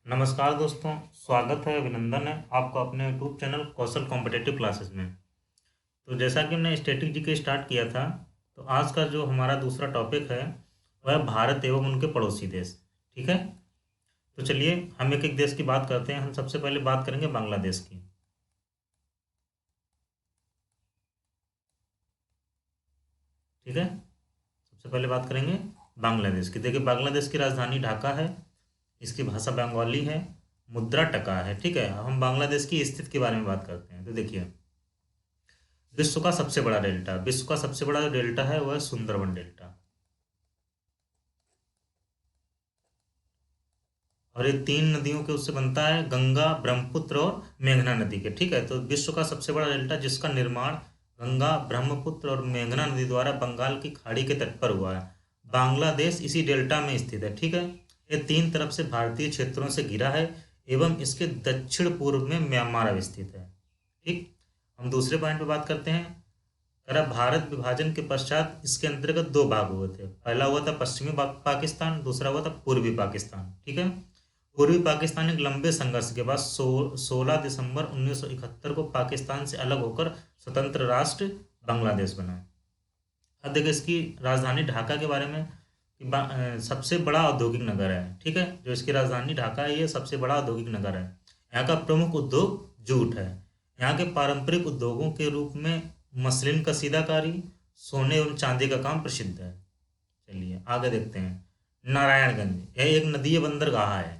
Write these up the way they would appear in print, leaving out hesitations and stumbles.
नमस्कार दोस्तों। स्वागत है, अभिनंदन है आपका अपने यूट्यूब चैनल कौशल कॉम्पिटेटिव क्लासेस में। तो जैसा कि हमने स्टैटिक जीके स्टार्ट किया था, तो आज का जो हमारा दूसरा टॉपिक है वह भारत एवं उनके पड़ोसी देश। ठीक है, तो चलिए हम एक एक देश की बात करते हैं। हम सबसे पहले बात करेंगे बांग्लादेश की। ठीक है, सबसे पहले बात करेंगे बांग्लादेश की। देखिए, बांग्लादेश की राजधानी ढाका है, इसकी भाषा बंगाली है, मुद्रा टका है। ठीक है, अब हम बांग्लादेश की स्थिति के बारे में बात करते हैं। तो देखिए, विश्व का सबसे बड़ा जो डेल्टा है वह सुंदरबन डेल्टा, और ये तीन नदियों के उससे बनता है, गंगा, ब्रह्मपुत्र और मेघना नदी के। ठीक है, तो विश्व का सबसे बड़ा डेल्टा जिसका निर्माण गंगा, ब्रह्मपुत्र और मेघना नदी द्वारा बंगाल की खाड़ी के तट पर हुआ है। बांग्लादेश इसी डेल्टा में स्थित है। ठीक है, ये तीन तरफ से भारतीय क्षेत्रों से घिरा है एवं इसके दक्षिण पूर्व में म्यांमार अवस्थित है। ठीक, हम दूसरे पॉइंट पे बात करते हैं। करा भारत विभाजन के पश्चात इसके अंतर्गत दो भाग हुए थे। पहला हुआ था पश्चिमी पाकिस्तान, दूसरा हुआ था पूर्वी पाकिस्तान। ठीक है, पूर्वी पाकिस्तान एक लंबे संघर्ष के बाद 16 दिसंबर 1971 को पाकिस्तान से अलग होकर स्वतंत्र राष्ट्र बांग्लादेश बना। अब देखिए इसकी राजधानी ढाका के बारे में कि सबसे बड़ा औद्योगिक नगर है। ठीक है, जो इसकी राजधानी ढाका है ये सबसे बड़ा औद्योगिक नगर है। यहाँ का प्रमुख उद्योग जूट है। यहाँ के पारंपरिक उद्योगों के रूप में मसलिन कसीदाकारी, सोने एवं चांदी का काम प्रसिद्ध है। चलिए आगे देखते हैं। नारायणगंज यह एक नदीय बंदरगाह है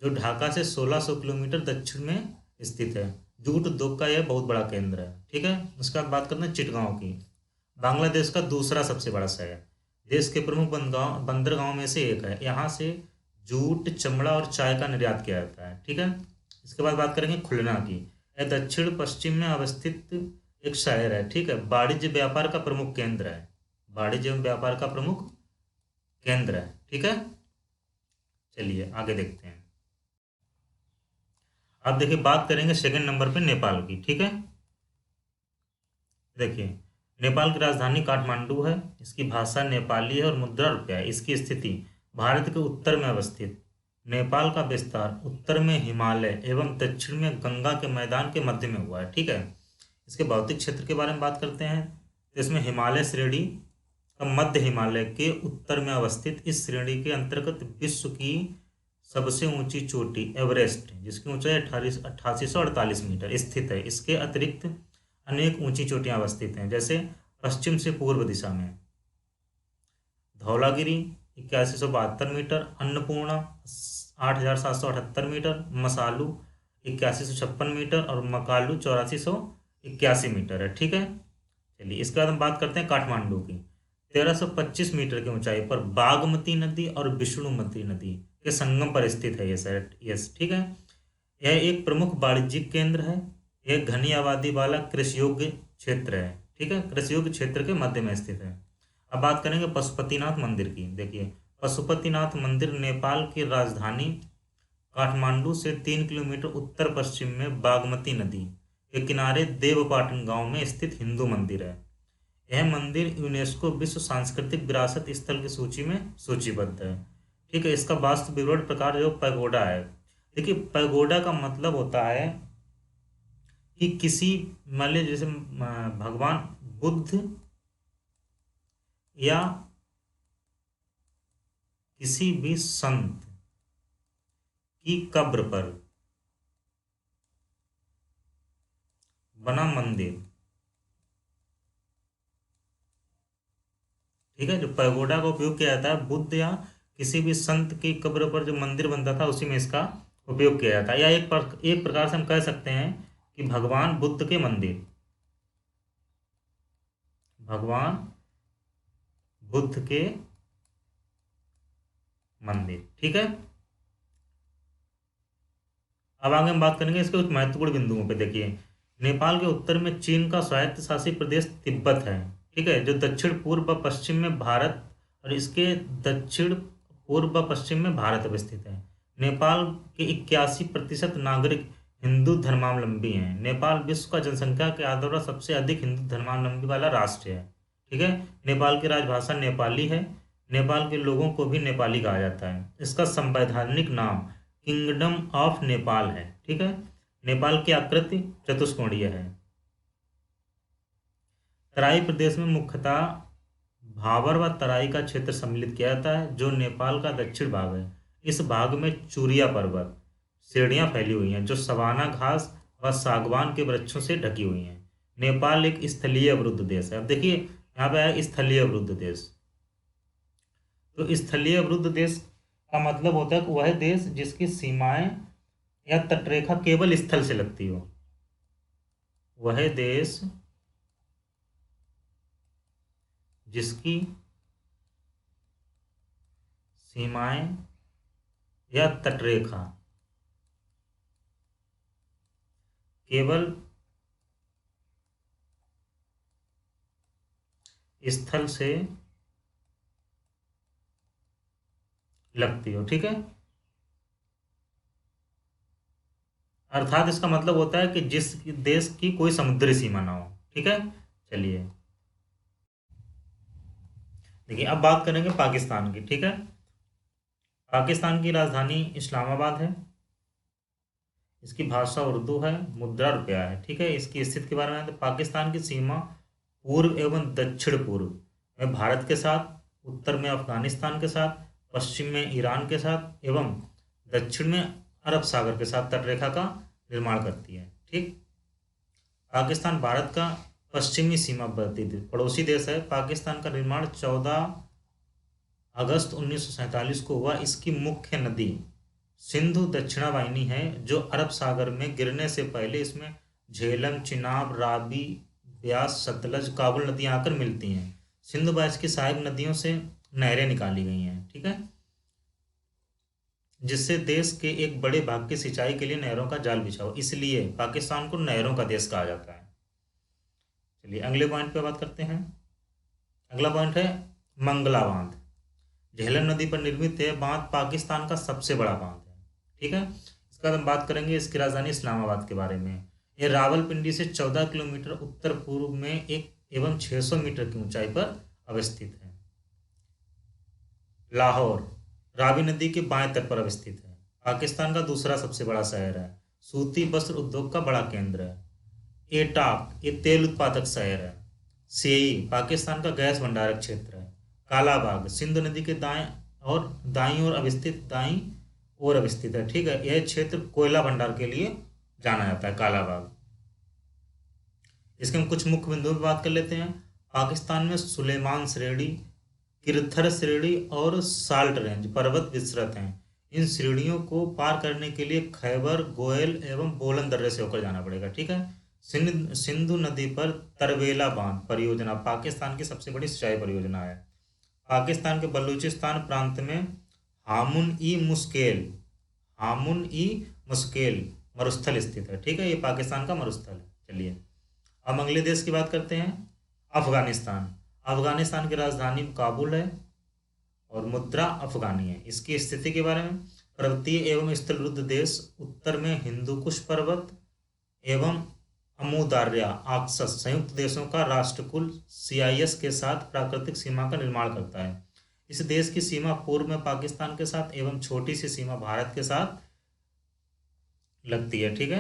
जो ढाका से 1600 किलोमीटर दक्षिण में स्थित है। जूट उद्योग का यह बहुत बड़ा केंद्र है। ठीक है, उसके बाद बात करते हैं चिटगांव की। बांग्लादेश का दूसरा सबसे बड़ा शहर, देश के प्रमुख बंदरगाहों में से एक है। यहाँ से जूट, चमड़ा और चाय का निर्यात किया जाता है। ठीक है, इसके बाद बात करेंगे खुलना की। यह दक्षिण पश्चिम में अवस्थित एक शहर है। ठीक है, वाणिज्य व्यापार का प्रमुख केंद्र है। वाणिज्य एवं व्यापार का प्रमुख केंद्र है। ठीक है, चलिए आगे देखते हैं। अब देखिए बात करेंगे सेकंड नंबर पे नेपाल की। ठीक है, देखिए नेपाल की राजधानी काठमांडू है, इसकी भाषा नेपाली है और मुद्रा रुपया है। इसकी स्थिति भारत के उत्तर में अवस्थित। नेपाल का विस्तार उत्तर में हिमालय एवं दक्षिण में गंगा के मैदान के मध्य में हुआ है। ठीक है, इसके भौतिक क्षेत्र के बारे में बात करते हैं। तो इसमें हिमालय श्रेणी का मध्य हिमालय के उत्तर में अवस्थित इस श्रेणी के अंतर्गत विश्व की सबसे ऊंची चोटी एवरेस्ट, जिसकी ऊंचाई 8848 मीटर स्थित है। इसके अतिरिक्त अनेक ऊंची चोटियां अवस्थित हैं, जैसे पश्चिम से पूर्व दिशा में Dhaulagiri 8172 metre, Annapurna 8778 metre, Manaslu 8156 metre और मकालू 8481 मीटर है। ठीक है, चलिए इसके बाद हम बात करते हैं काठमांडू की। 1325 मीटर की ऊंचाई पर बागमती नदी और विष्णुमती नदी के संगम पर स्थित है ये शहर। यस, ठीक है, यह एक प्रमुख वाणिज्यिक केंद्र है। यह घनी आबादी वाला कृषि योग्य क्षेत्र है। ठीक है, कृषि योग्य क्षेत्र के मध्य में स्थित है। अब बात करेंगे पशुपतिनाथ मंदिर की। देखिए, पशुपतिनाथ मंदिर नेपाल की राजधानी काठमांडू से 3 किलोमीटर उत्तर पश्चिम में बागमती नदी के किनारे देवपाटन गांव में स्थित हिंदू मंदिर है। यह मंदिर यूनेस्को विश्व सांस्कृतिक विरासत स्थल की सूची में सूचीबद्ध है। ठीक है, इसका वास्तु विवरण प्रकार जो पैगोडा है। देखिए, पैगोडा का मतलब होता है कि किसी, मान लीजिए जैसे भगवान बुद्ध या किसी भी संत की कब्र पर बना मंदिर। ठीक है, जो पैगोडा का उपयोग किया जाता है बुद्ध या किसी भी संत की कब्र पर जो मंदिर बनता था उसी में इसका उपयोग किया जाता है। या एक प्रकार से हम कह सकते हैं कि भगवान बुद्ध के मंदिर, भगवान बुद्ध के मंदिर। ठीक है, अब आगे हम बात करेंगे इसके कुछ महत्वपूर्ण बिंदुओं पे। देखिए, नेपाल के उत्तर में चीन का स्वायत्त शासित प्रदेश तिब्बत है। ठीक है, जो दक्षिण पूर्व व पश्चिम में भारत, और इसके दक्षिण पूर्व व पश्चिम में भारत अवस्थित है। नेपाल के 81% नागरिक हिंदू धर्मावलंबी हैं। नेपाल विश्व का जनसंख्या के आधार पर सबसे अधिक हिंदू धर्मावलंबी वाला राष्ट्र है। ठीक है, नेपाल की राजभाषा नेपाली है। नेपाल के लोगों को भी नेपाली कहा जाता है। इसका संवैधानिक नाम किंगडम ऑफ नेपाल है। ठीक है, नेपाल की आकृति चतुष्कोणीय है। तराई प्रदेश में मुख्यतः भाबर व तराई का क्षेत्र सम्मिलित किया जाता है, जो नेपाल का दक्षिण भाग है। इस भाग में चूरिया पर्वत श्रेणियां फैली हुई हैं, जो सवाना घास व सागवान के वृक्षों से ढकी हुई हैं। नेपाल एक स्थलीय अवरुद्ध देश है। अब देखिए यहाँ पे है स्थलीय अवरुद्ध देश। तो स्थलीय अवरुद्ध देश का मतलब होता है कि वह देश जिसकी सीमाएं या तटरेखा केवल स्थल से लगती हो। वह देश जिसकी सीमाएं या तटरेखा केवल स्थल से लगती हो। ठीक है, अर्थात इसका मतलब होता है कि जिस देश की कोई समुद्री सीमा ना हो। ठीक है, चलिए देखिए अब बात करेंगे पाकिस्तान की। ठीक है, पाकिस्तान की राजधानी इस्लामाबाद है। इसकी भाषा उर्दू है, मुद्रा रुपया है। ठीक है, इसकी स्थिति के बारे में तो पाकिस्तान की सीमा पूर्व एवं दक्षिण पूर्व में भारत के साथ, उत्तर में अफगानिस्तान के साथ, पश्चिम में ईरान के साथ एवं दक्षिण में अरब सागर के साथ तटरेखा का निर्माण करती है। ठीक, पाकिस्तान भारत का पश्चिमी सीमावर्ती पड़ोसी देश है। पाकिस्तान का निर्माण 14 अगस्त 1947 को हुआ। इसकी मुख्य नदी सिंधु दक्षिणावाहिनी है, जो अरब सागर में गिरने से पहले इसमें झेलम, चिनाब, रावी, ब्यास, सतलज, काबुल नदियां आकर मिलती हैं। सिंधु बैस की सहायक नदियों से नहरें निकाली गई हैं। ठीक है, जिससे देश के एक बड़े भाग की सिंचाई के लिए नहरों का जाल बिछा हो, इसलिए पाकिस्तान को नहरों का देश कहा जाता है। चलिए अगले पॉइंट पे बात करते हैं। अगला पॉइंट है मंगला बांध। झेलम नदी पर निर्मित है बांध पाकिस्तान का सबसे बड़ा बांध है। ठीक है, इसका हम बात करेंगे इसकी राजधानी इस्लामाबाद के बारे में। यह रावलपिंडी से 14 किलोमीटर उत्तर पूर्व में एक एवं 600 मीटर की ऊंचाई पर अवस्थित है। लाहौर रावी नदी के बाएं तट पर अवस्थित है। पाकिस्तान का दूसरा सबसे बड़ा शहर है। सूती वस्त्र उद्योग का बड़ा केंद्र है। एटाक ये तेल उत्पादक शहर है। सेई पाकिस्तान का गैस भंडारक क्षेत्र है। कालाबाग सिंधु नदी के दाईं ओर अवस्थित है। ठीक है, यह क्षेत्र कोयला भंडार के लिए जाना जाता है, कालाबाग। इसके हम कुछ मुख्य बिंदुओं पर बात कर लेते हैं। पाकिस्तान में सुलेमान श्रेणी, किरथर श्रेणी और साल्ट रेंज पर्वत विस्तृत हैं। इन श्रेणियों को पार करने के लिए खैबर, गोयल एवं बोलन दर्रे से होकर जाना पड़ेगा। ठीक है, सिंधु नदी पर तरवेला बांध परियोजना पाकिस्तान की सबसे बड़ी सिंचाई परियोजना है। पाकिस्तान के बलूचिस्तान प्रांत में हामुन ई मुश्केल मरुस्थल स्थित है। ठीक है, ये पाकिस्तान का मरुस्थल है। चलिए अब अगले देश की बात करते हैं, अफगानिस्तान। अफगानिस्तान की राजधानी काबुल है और मुद्रा अफगानी है। इसकी स्थिति के बारे में, पर्वतीय एवं स्थलरुद्ध देश, उत्तर में हिंदुकुश पर्वत एवं अमुदार्या आक्सस संयुक्त देशों का राष्ट्रकुल CIS के साथ प्राकृतिक सीमा का निर्माण करता है। इस देश की सीमा पूर्व में पाकिस्तान के साथ एवं छोटी सी सीमा भारत के साथ लगती है। ठीक है,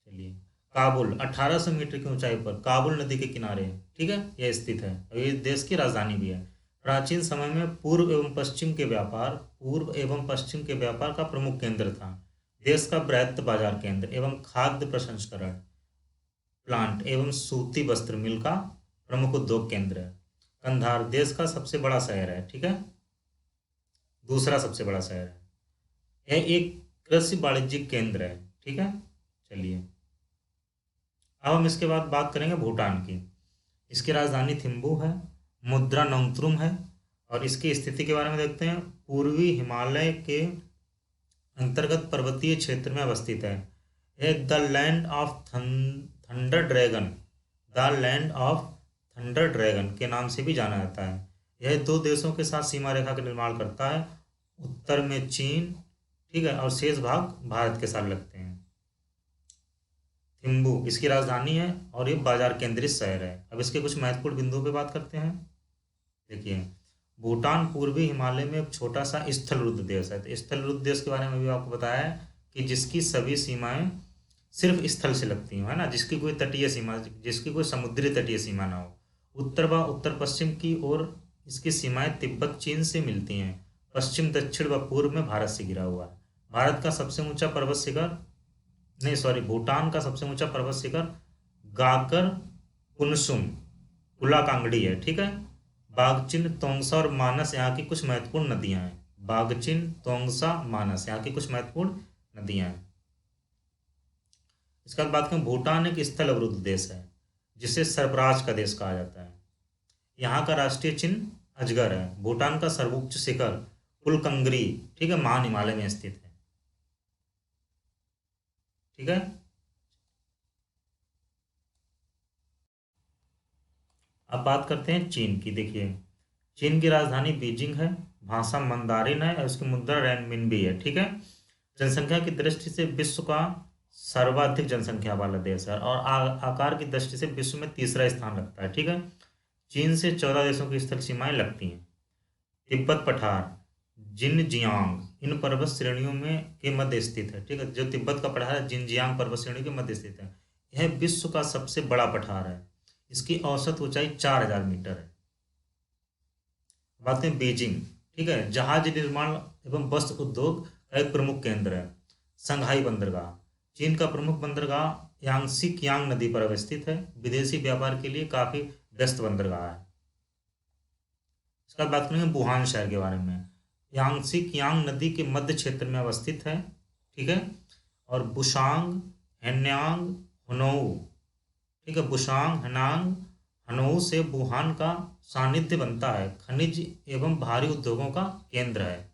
चलिए काबुल 1800 मीटर की ऊंचाई पर काबुल नदी के किनारे, ठीक है, यह स्थित है और ये देश की राजधानी भी है। प्राचीन समय में पूर्व एवं पश्चिम के व्यापार का प्रमुख केंद्र था। देश का बृहद बाजार केंद्र एवं खाद्य प्रसंस्करण प्लांट एवं सूती वस्त्र मिल का प्रमुख उद्योग केंद्र है। कंधार देश का सबसे बड़ा शहर है। ठीक है, दूसरा सबसे बड़ा शहर है। यह एक कृषि वाणिज्यिक केंद्र है। ठीक है, चलिए अब हम इसके बाद बात करेंगे भूटान की। इसकी राजधानी थिम्पू है, मुद्रा नोंगत्रुम है और इसकी स्थिति के बारे में देखते हैं। पूर्वी हिमालय के अंतर्गत पर्वतीय क्षेत्र में अवस्थित है। यह the land of thunder dragon के नाम से भी जाना जाता है। यह दो देशों के साथ सीमा रेखा का निर्माण करता है। उत्तर में चीन, ठीक है, और शेष भाग भारत के साथ लगते हैं। थिम्पू इसकी राजधानी है और ये बाजार केंद्रित शहर है। अब इसके कुछ महत्वपूर्ण बिंदुओं पे बात करते हैं। देखिए भूटान पूर्वी हिमालय में एक छोटा सा स्थलरुद्ध देश है। तो स्थलरुद्ध देश के बारे में भी आपको बताया है कि जिसकी सभी सीमाएं सिर्फ स्थल से लगती हैं, है ना, जिसकी कोई तटीय सीमा, जिसकी कोई समुद्री तटीय सीमा ना हो। उत्तर व उत्तर पश्चिम की ओर इसकी सीमाएं तिब्बत चीन से मिलती हैं। पश्चिम दक्षिण व पूर्व में भारत से घिरा हुआ है। भारत का सबसे ऊंचा पर्वत शिखर, नहीं सॉरी, भूटान का सबसे ऊंचा पर्वत शिखर गाकर पुनसुम कुलाकांगड़ी है, ठीक है। बागचिन, तोंगसा और मानस यहाँ की कुछ महत्वपूर्ण नदियां हैं। बागचिन, तोंगसा, मानस यहाँ की कुछ महत्वपूर्ण नदियां हैं। इसके बाद बात करें, भूटान एक स्थल अवरुद्ध देश है जिसे सरफराज का देश कहा जाता है। यहाँ का राष्ट्रीय चिन्ह अजगर है। भूटान का सर्वोच्च शिखर कुलकंगरी, ठीक है, महान हिमालय में स्थित है, ठीक है। अब बात करते हैं चीन की। देखिए, चीन की राजधानी बीजिंग है, भाषा मंदारिन है और उसकी मुद्रा रेनमिनबी है, ठीक है। जनसंख्या की दृष्टि से विश्व का सर्वाधिक जनसंख्या वाला देश है और आकार की दृष्टि से विश्व में तीसरा स्थान रखता है, ठीक है। चीन से 14 देशों की स्थल सीमाएं लगती हैं। तिब्बत पठार, जिनजियांग, इन पर्वत श्रेणियों में के मध्य स्थित है, ठीक है। जो तिब्बत का पठार है, जिनजियांग पर्वत श्रेणी के मध्य स्थित है। यह विश्व का सबसे बड़ा पठार है। इसकी औसत ऊंचाई 4000 मीटर है। बात करें बीजिंग, ठीक है, जहाज निर्माण एवं वस्त्र उद्योग का एक प्रमुख केंद्र है। संघाई बंदरगाह, चीन का प्रमुख बंदरगाह यांगसी कियांग नदी पर अवस्थित है। विदेशी व्यापार के लिए काफी व्यस्त बंदरगाह है। इसके बाद बात करेंगे वुहान शहर के बारे में। यांगसी कियांग नदी के मध्य क्षेत्र में अवस्थित है, ठीक है। और बुशांग, हेन्यांग, हनोऊ, ठीक है, बुशांग, हेनांग, हनोऊ से वुहान का सानिध्य बनता है। खनिज एवं भारी उद्योगों का केंद्र है।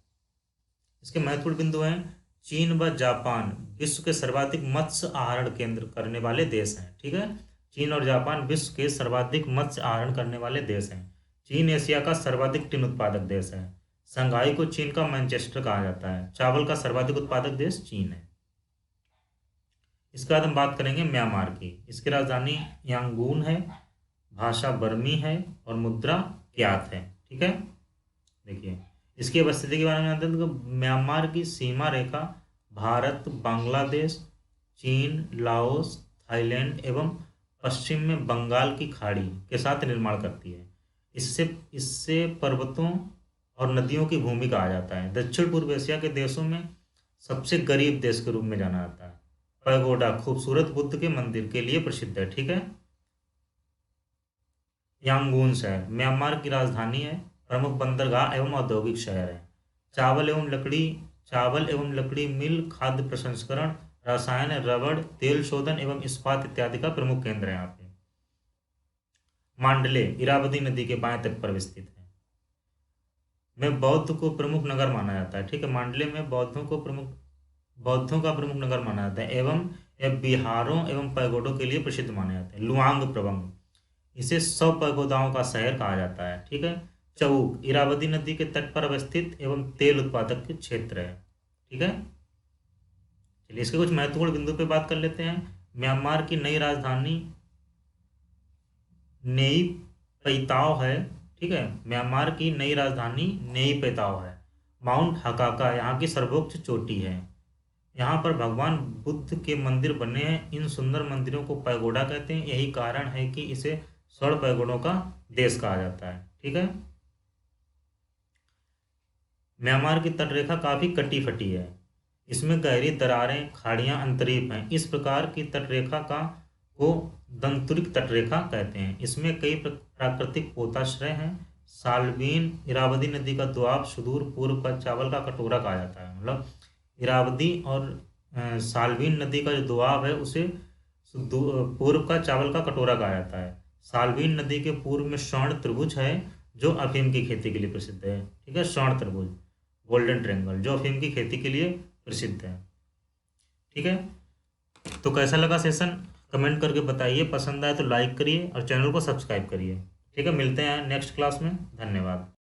इसके महत्वपूर्ण बिंदु हैं, चीन व जापान विश्व के सर्वाधिक मत्स्य आहरण केंद्र करने वाले देश हैं, ठीक है। चीन और जापान विश्व के सर्वाधिक मत्स्य आहरण करने वाले देश हैं। चीन एशिया का सर्वाधिक टीन उत्पादक देश है। शंघाई को चीन का मैनचेस्टर कहा जाता है। चावल का सर्वाधिक उत्पादक देश चीन है। इसके बाद हम बात करेंगे म्यांमार की। इसकी राजधानी यांगून है, भाषा बर्मी है और मुद्रा क्यात है, ठीक है। देखिए, इसकी उपस्थिति के बारे में जानते हैं तो म्यांमार की सीमा रेखा भारत, बांग्लादेश, चीन, लाओस, थाईलैंड एवं पश्चिम में बंगाल की खाड़ी के साथ निर्माण करती है। इससे पर्वतों और नदियों की भूमि कहा जाता है। दक्षिण पूर्व एशिया के देशों में सबसे गरीब देश के रूप में जाना जाता है। पैगोडा खूबसूरत बुद्ध के मंदिर के लिए प्रसिद्ध है, ठीक है। यांगून शहर म्यांमार की राजधानी है, प्रमुख बंदरगाह एवं औद्योगिक शहर है। चावल एवं लकड़ी मिल, खाद्य प्रसंस्करण, रसायन, रबड़, तेल शोधन एवं इस्पात इत्यादि का प्रमुख केंद्र है यहाँ पे। मांडले इरावदी नदी के बाएं तट पर स्थित है। में बौद्ध को प्रमुख नगर माना जाता है, ठीक है। मांडले में बौद्धों का प्रमुख नगर माना जाता है एवं यह बिहारों एवं पैगोडों के लिए प्रसिद्ध माने जाते हैं। लुआंग प्रबंग, इसे 100 पैगोदाओं का शहर कहा जाता है, ठीक है। चौक इरावदी नदी के तट पर अवस्थित एवं तेल उत्पादक क्षेत्र है, ठीक है। चलिए, इसके कुछ महत्वपूर्ण बिंदु पे बात कर लेते हैं। म्यांमार की नई राजधानी नेई पैताओ है, ठीक है। म्यांमार की नई राजधानी नेई पैताओ है। माउंट हकाका यहाँ की सर्वोच्च चोटी है। यहाँ पर भगवान बुद्ध के मंदिर बने हैं। इन सुंदर मंदिरों को पैगोडा कहते हैं। यही कारण है कि इसे स्वर्ण पैगोडों का देश कहा जाता है, ठीक है। म्यांमार की तटरेखा काफी कटी फटी है। इसमें गहरी दरारें, खाड़ियां, अंतरीप हैं। इस प्रकार की तटरेखा को दंतुरिक तटरेखा कहते हैं। इसमें कई प्राकृतिक पोताश्रय हैं। साल्वीन इरावदी नदी का दोआब सुदूर पूर्व का चावल का कटोरा कहा जाता है। मतलब इरावदी और साल्वीन नदी का जो दोआब है उसे पूर्व का चावल का कटोरा कहा जाता है। साल्वीन नदी के पूर्व में स्वर्ण त्रिभुज है जो अफीम की खेती के लिए प्रसिद्ध है, ठीक है। स्वर्ण त्रिभुज, गोल्डन ट्रायंगल, जो अफीम की खेती के लिए प्रसिद्ध है, ठीक है। तो कैसा लगा सेशन कमेंट करके बताइए। पसंद आए तो लाइक करिए और चैनल को सब्सक्राइब करिए, ठीक है। मिलते हैं नेक्स्ट क्लास में। धन्यवाद।